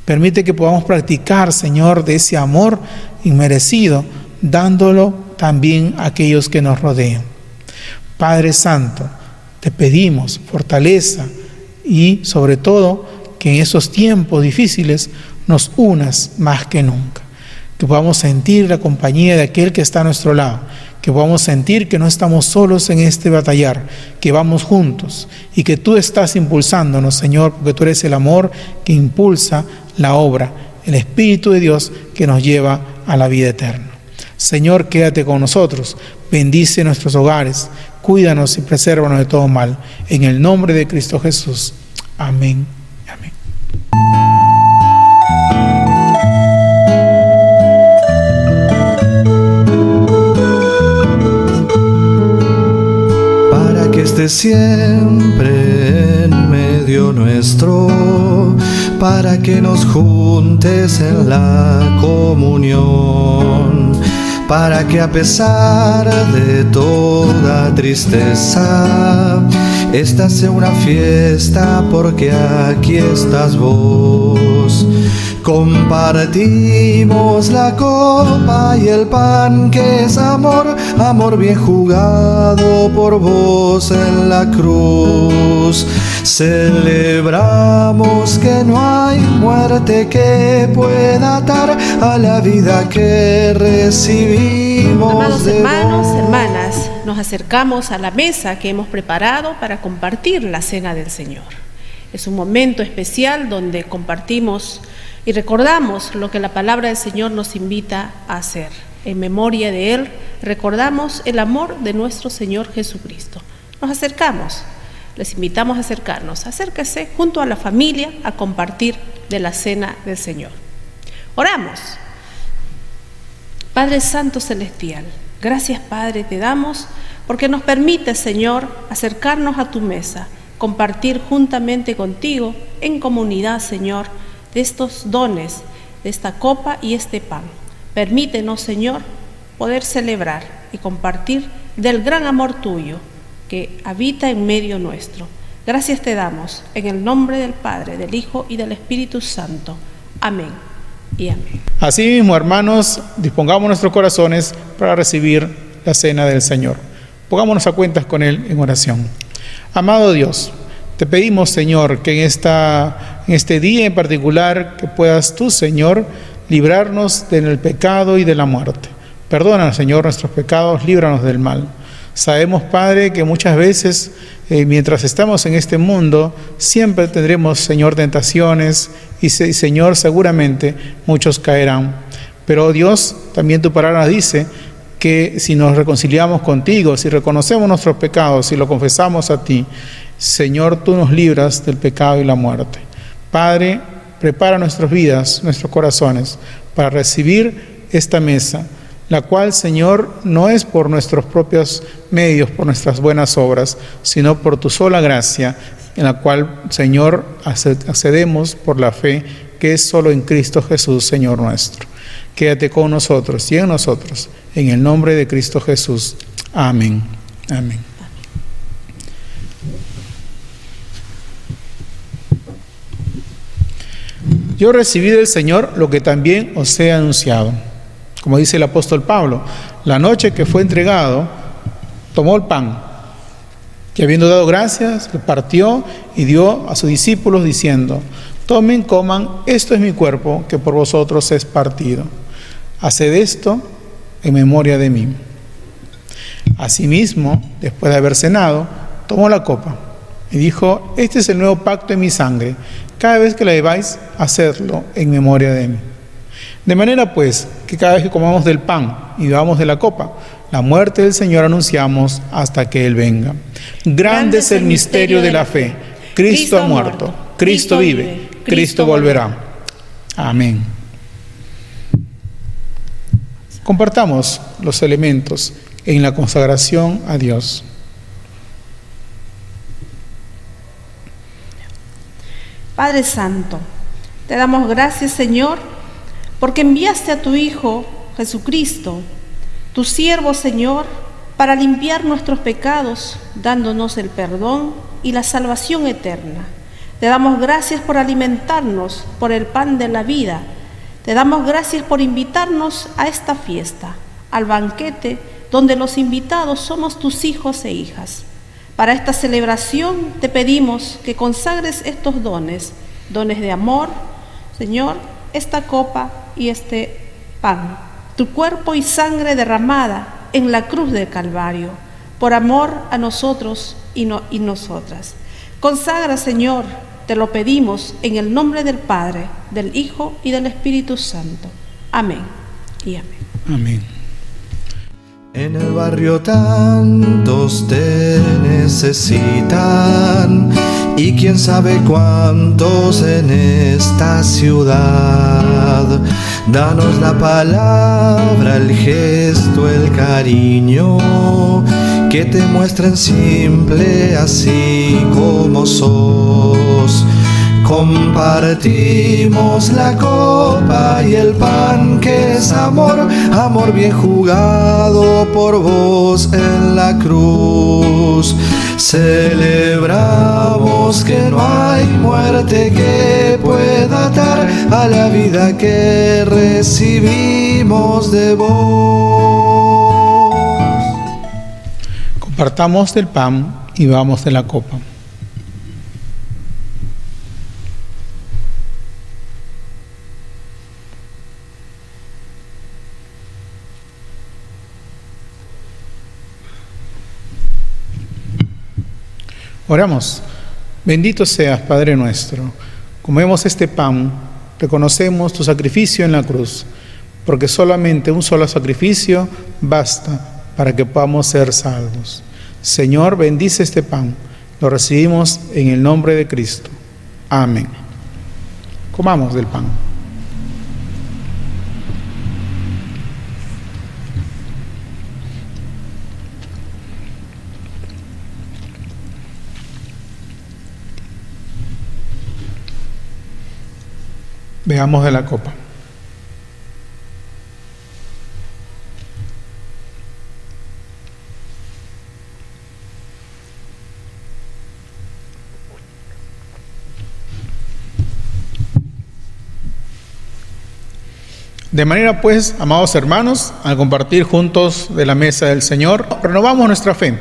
Permite que podamos practicar, Señor, de ese amor inmerecido, dándolo también a aquellos que nos rodean. Padre Santo, te pedimos fortaleza y sobre todo que en esos tiempos difíciles nos unas más que nunca. que podamos sentir la compañía de aquel que está a nuestro lado, que podamos sentir que no estamos solos en este batallar, que vamos juntos y que tú estás impulsándonos, Señor, porque tú eres el amor que impulsa la obra, el Espíritu de Dios que nos lleva a la vida eterna. Señor, quédate con nosotros, bendice nuestros hogares, cuídanos y presérvanos de todo mal. En el nombre de Cristo Jesús. Amén. Amén. Para que estés siempre en medio nuestro, para que nos juntes en la comunión, para que a pesar de toda tristeza, esta sea una fiesta porque aquí estás vos. Compartimos la copa y el pan que es amor, amor bien jugado por vos en la cruz. Celebramos que no hay muerte que pueda atar a la vida que recibimos. Amados de hermanos, vos. hermanas, nos acercamos a la mesa que hemos preparado para compartir la cena del Señor. Es un momento especial donde compartimos y recordamos lo que la palabra del Señor nos invita a hacer. En memoria de Él, recordamos el amor de nuestro Señor Jesucristo. Nos acercamos, les invitamos a acercarnos. Acérquese junto a la familia a compartir de la cena del Señor. Oramos. Padre Santo Celestial, gracias Padre te damos porque nos permite, Señor, acercarnos a tu mesa, compartir juntamente contigo en comunidad, Señor, de estos dones, de esta copa y este pan. Permítenos, Señor, poder celebrar y compartir del gran amor tuyo que habita en medio nuestro. Gracias te damos en el nombre del Padre, del Hijo y del Espíritu Santo. Amén y amén. Así mismo, hermanos, dispongamos nuestros corazones para recibir la cena del Señor. Pongámonos a cuentas con Él en oración. Amado Dios, te pedimos, Señor, que en este día en particular, que puedas tú, Señor, librarnos del pecado y de la muerte. Perdona, Señor, nuestros pecados, líbranos del mal. Sabemos, Padre, que muchas veces, mientras estamos en este mundo, siempre tendremos, Señor, tentaciones y, Señor, seguramente muchos caerán. Pero Dios, también tu palabra dice que si nos reconciliamos contigo, si reconocemos nuestros pecados, si lo confesamos a ti, Señor, tú nos libras del pecado y la muerte. Padre, prepara nuestras vidas, nuestros corazones, para recibir esta mesa, la cual, Señor, no es por nuestros propios medios, por nuestras buenas obras, sino por tu sola gracia, en la cual, Señor, accedemos por la fe, que es solo en Cristo Jesús, Señor nuestro. Quédate con nosotros y en nosotros, en el nombre de Cristo Jesús. Amén. Amén. Yo recibí del Señor lo que también os he anunciado. Como dice el apóstol Pablo, la noche que fue entregado, tomó el pan, y habiendo dado gracias, lo partió y dio a sus discípulos diciendo: tomen, coman, esto es mi cuerpo que por vosotros es partido. Haced esto en memoria de mí. Asimismo, después de haber cenado, tomó la copa y dijo: este es el nuevo pacto en mi sangre. Cada vez que la bebáis, hacedlo en memoria de mí. De manera pues, que cada vez que comamos del pan y bebamos de la copa, la muerte del Señor anunciamos hasta que Él venga. Grande es el misterio de la fe. Cristo ha muerto, Cristo vive, Cristo volverá. Amén. Compartamos los elementos en la consagración a Dios. Padre Santo, te damos gracias, Señor, porque enviaste a tu Hijo Jesucristo, tu siervo, Señor, para limpiar nuestros pecados, dándonos el perdón y la salvación eterna. Te damos gracias por alimentarnos por el pan de la vida. Te damos gracias por invitarnos a esta fiesta, al banquete donde los invitados somos tus hijos e hijas. Para esta celebración te pedimos que consagres estos dones de amor, Señor, esta copa y este pan, tu cuerpo y sangre derramada en la cruz del Calvario, por amor a nosotros y nosotras. Consagra, Señor, te lo pedimos en el nombre del Padre, del Hijo y del Espíritu Santo. Amén y amén. Amén. En el barrio tantos te necesitan, y quién sabe cuántos en esta ciudad. Danos la palabra, el gesto, el cariño, que te muestren simple así como sos. Compartimos la copa y el pan, que es amor, amor bien jugado por vos en la cruz. Celebramos que no hay muerte que pueda atar a la vida que recibimos de vos. Compartamos del pan y bebamos de la copa. Oramos. Bendito seas, Padre nuestro. Comemos este pan, reconocemos tu sacrificio en la cruz, porque solamente un solo sacrificio basta para que podamos ser salvos. Señor, bendice este pan. Lo recibimos en el nombre de Cristo. Amén. Comamos del pan. Veamos de la copa. De manera pues, amados hermanos, al compartir juntos de la mesa del Señor, renovamos nuestra fe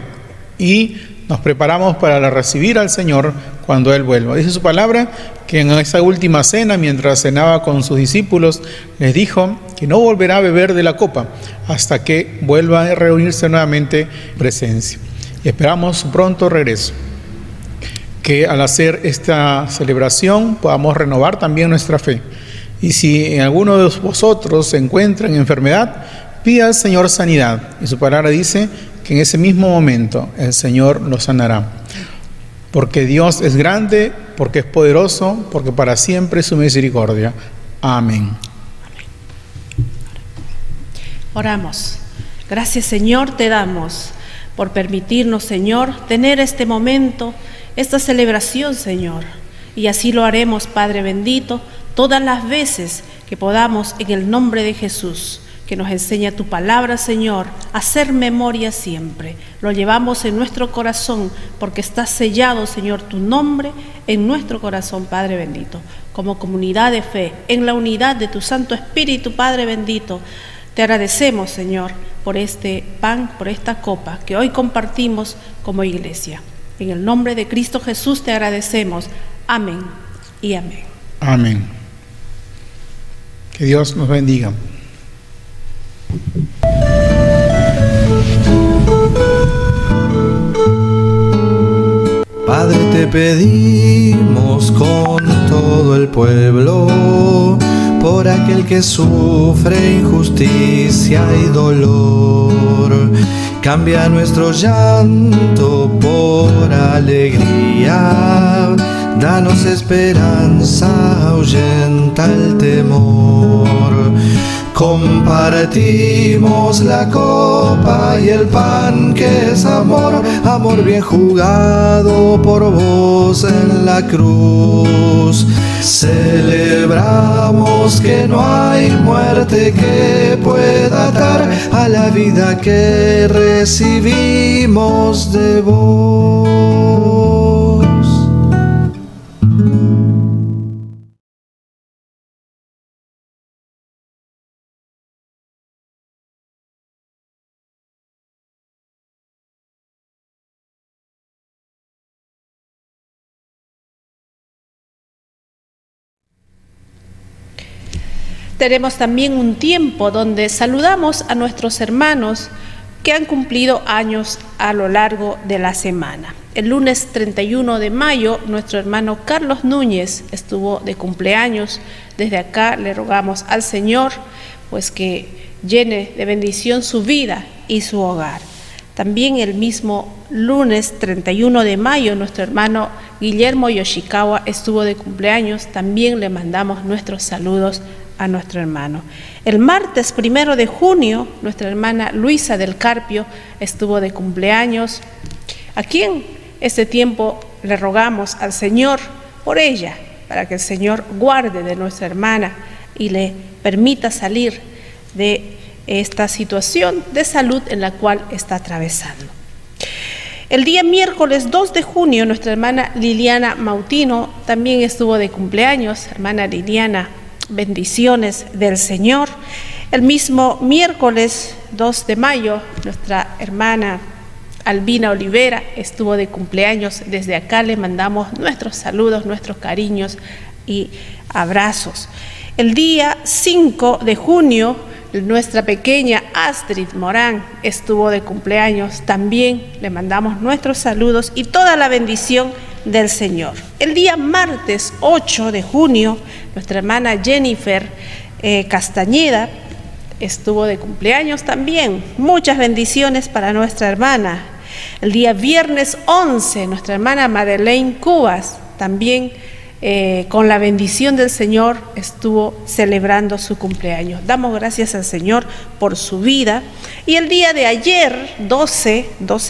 y nos preparamos para recibir al Señor cuando Él vuelva. Dice su palabra que en esa última cena, mientras cenaba con sus discípulos, les dijo que no volverá a beber de la copa hasta que vuelva a reunirse nuevamente en presencia. Y esperamos su pronto regreso. Que al hacer esta celebración podamos renovar también nuestra fe. Y si en alguno de vosotros se encuentra en enfermedad, pida al Señor sanidad. Y su palabra dice que en ese mismo momento el Señor lo sanará. Porque Dios es grande, porque es poderoso, porque para siempre es su misericordia. Amén. Oramos. Gracias, Señor, te damos por permitirnos, Señor, tener este momento, esta celebración, Señor. Y así lo haremos, Padre bendito, todas las veces que podamos, en el nombre de Jesús, que nos enseña tu palabra, Señor, a hacer memoria siempre. Lo llevamos en nuestro corazón porque está sellado, Señor, tu nombre en nuestro corazón, Padre bendito. Como comunidad de fe, en la unidad de tu Santo Espíritu, Padre bendito, te agradecemos, Señor, por este pan, por esta copa que hoy compartimos como iglesia. En el nombre de Cristo Jesús te agradecemos. Amén y amén. Amén. Que Dios nos bendiga. Padre, te pedimos con todo el pueblo, por aquel que sufre injusticia y dolor. Cambia nuestro llanto por alegría, danos esperanza, ahuyenta el temor. Compartimos la copa y el pan, que es amor, amor bien jugado por vos en la cruz. Celebramos que no hay muerte que pueda atar a la vida que recibimos de vos. tenemos también un tiempo donde saludamos a nuestros hermanos que han cumplido años a lo largo de la semana. El lunes 31 de mayo, nuestro hermano Carlos Núñez estuvo de cumpleaños. Desde acá le rogamos al Señor pues que llene de bendición su vida y su hogar. También el mismo lunes 31 de mayo, nuestro hermano Guillermo Yoshikawa estuvo de cumpleaños. También le mandamos nuestros saludos a nuestro hermano. El martes 1 de junio, nuestra hermana Luisa del Carpio estuvo de cumpleaños, a quien este tiempo le rogamos al Señor por ella, para que el Señor guarde de nuestra hermana y le permita salir de esta situación de salud en la cual está atravesando. El día miércoles 2 de junio, nuestra hermana Liliana Mautino también estuvo de cumpleaños. Hermana Liliana, bendiciones del Señor. El mismo miércoles 2 de mayo, nuestra hermana Albina Olivera estuvo de cumpleaños. Desde acá le mandamos nuestros saludos, nuestros cariños y abrazos. El día 5 de junio, nuestra pequeña Astrid Morán estuvo de cumpleaños. También le mandamos nuestros saludos y toda la bendición del Señor. El día martes 8 de junio, nuestra hermana Jennifer Castañeda estuvo de cumpleaños también. Muchas bendiciones para nuestra hermana. El día viernes 11, nuestra hermana Madeleine Cubas también con la bendición del Señor estuvo celebrando su cumpleaños. Damos gracias al Señor por su vida. Y el día de ayer, 12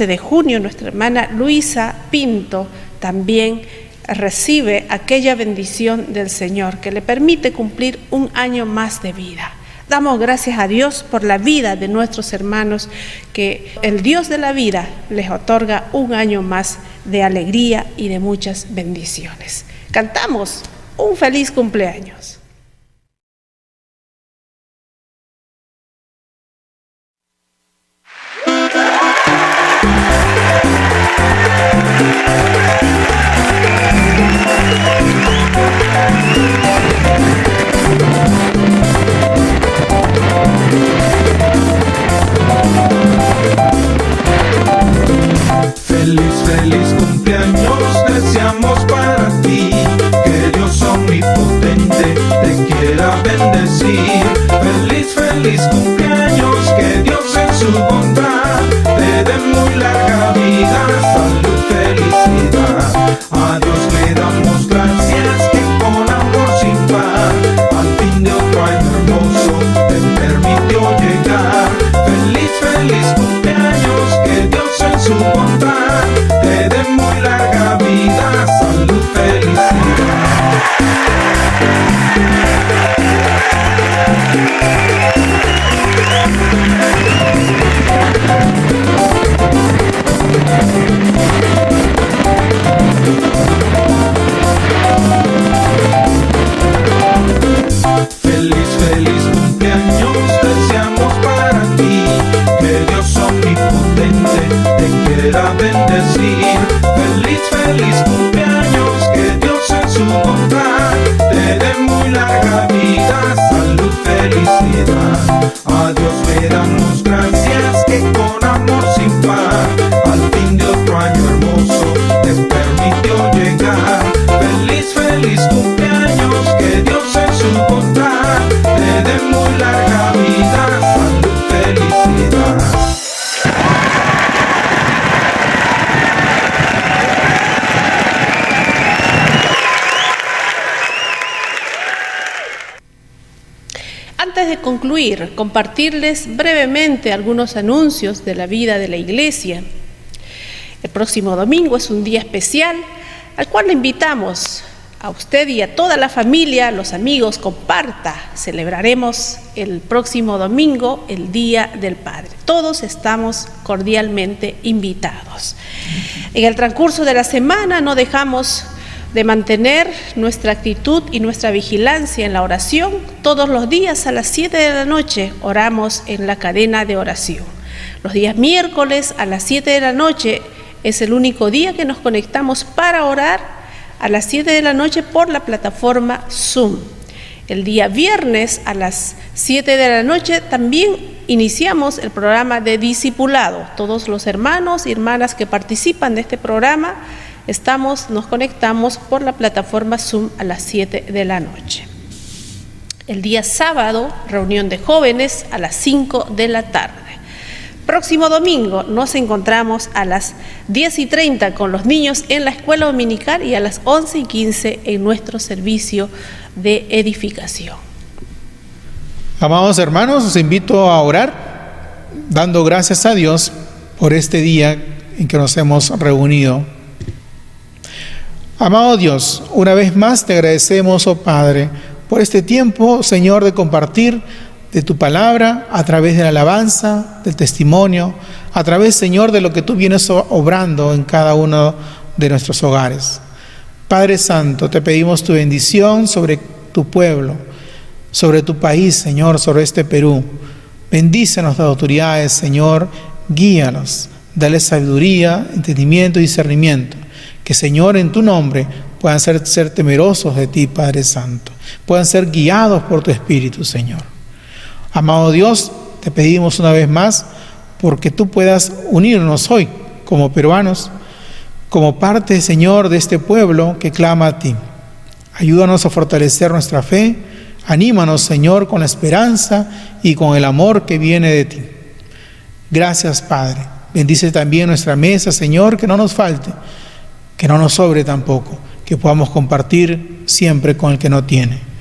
de junio, nuestra hermana Luisa Pinto también recibe aquella bendición del Señor que le permite cumplir un año más de vida. Damos gracias a Dios por la vida de nuestros hermanos, que el Dios de la vida les otorga un año más de alegría y de muchas bendiciones. Cantamos un feliz cumpleaños. Feliz, feliz cumpleaños deseamos para ti, que Dios omnipotente te quiera bendecir. Feliz, feliz cumpleaños, que Dios en su bondad te dé muy larga vida, salud, felicidad. A Dios le damos gracias que con amor sin par, al fin de otro año hermoso te permitió llegar. Feliz, feliz cumpleaños, que Dios en su bondad te dé muy larga vida, salud, felicidad. Feliz, feliz cumpleaños deseamos para ti, que Dios omnipotente te quiera bendecir. Feliz, feliz cumpleaños, que Dios en su bondad te dé muy larga vida, salud, felicidad. A Dios le damos gracias que con amor sin par, al fin de otro año hermoso te permitió llegar. Feliz, feliz cumpleaños, que Dios en su bondad te dé muy larga vida, salud, felicidad. Antes de concluir, compartirles brevemente algunos anuncios de la vida de la iglesia. El próximo domingo es un día especial al cual le invitamos a usted y a toda la familia, a los amigos, comparta. Celebraremos el próximo domingo el Día del Padre. Todos estamos cordialmente invitados. En el transcurso de la semana no dejamos de mantener nuestra actitud y nuestra vigilancia en la oración. Todos los días a las 7 de la noche oramos en la cadena de oración. Los días miércoles a las 7 de la noche es el único día que nos conectamos para orar a las 7 de la noche por la plataforma Zoom. El día viernes a las 7 de la noche también iniciamos el programa de discipulado. Todos los hermanos y hermanas que participan de este programa nos conectamos por la plataforma Zoom a las 7 de la noche. El día sábado, reunión de jóvenes a las 5 de la tarde. Próximo domingo nos encontramos a las 10:30 con los niños en la escuela dominical y a las 11:15 en nuestro servicio de edificación. Amados hermanos, os invito a orar, dando gracias a Dios por este día en que nos hemos reunido. Amado Dios, una vez más te agradecemos, oh Padre, por este tiempo, Señor, de compartir de tu palabra a través de la alabanza, del testimonio, a través, Señor, de lo que tú vienes obrando en cada uno de nuestros hogares. Padre Santo, te pedimos tu bendición sobre tu pueblo, sobre tu país, Señor, sobre este Perú. Bendícenos las autoridades, Señor, guíanos, dale sabiduría, entendimiento y discernimiento. Que, Señor, en tu nombre puedan ser temerosos de ti, Padre Santo. Puedan ser guiados por tu Espíritu, Señor. Amado Dios, te pedimos una vez más porque tú puedas unirnos hoy como peruanos, como parte, Señor, de este pueblo que clama a ti. Ayúdanos a fortalecer nuestra fe, anímanos, Señor, con la esperanza y con el amor que viene de ti. Gracias, Padre. Bendice también nuestra mesa, Señor, que no nos falte, que no nos sobre tampoco, que podamos compartir siempre con el que no tiene.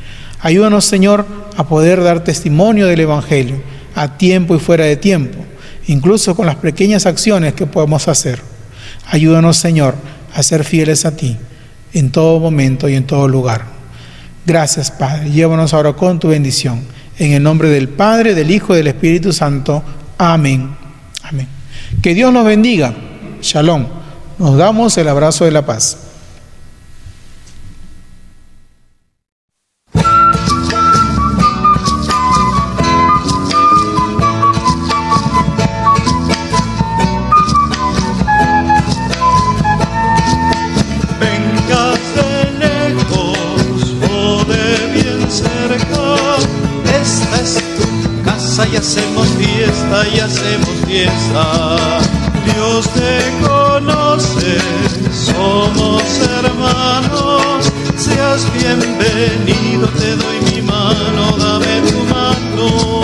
Ayúdanos, Señor, a poder dar testimonio del Evangelio a tiempo y fuera de tiempo, incluso con las pequeñas acciones que podemos hacer. Ayúdanos, Señor, a ser fieles a ti en todo momento y en todo lugar. Gracias, Padre. Llévanos ahora con tu bendición. En el nombre del Padre, del Hijo y del Espíritu Santo. Amén. Amén. Que Dios nos bendiga. Shalom. Nos damos el abrazo de la paz. Y hacemos fiesta, y hacemos fiesta. Dios te conoce, somos hermanos. Seas bienvenido, te doy mi mano, dame tu mano.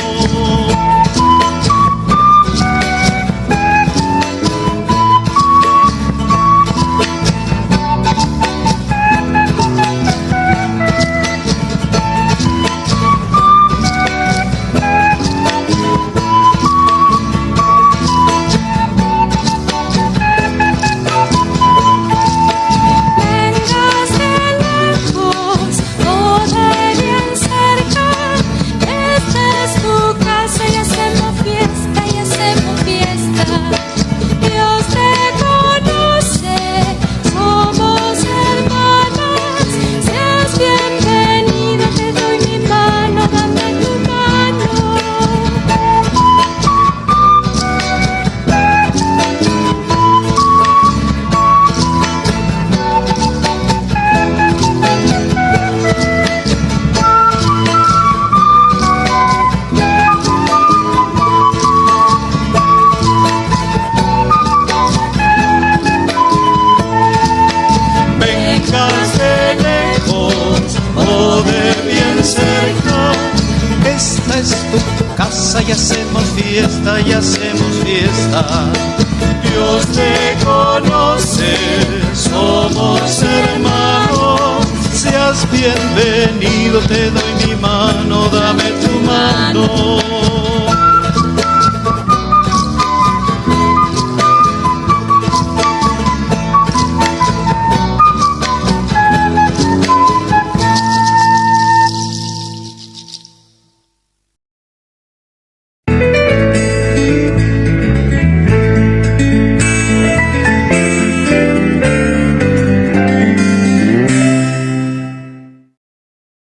Y hacemos fiesta, y hacemos fiesta. Dios te conoce, somos hermanos. Seas bienvenido, te doy mi mano, dame tu mano.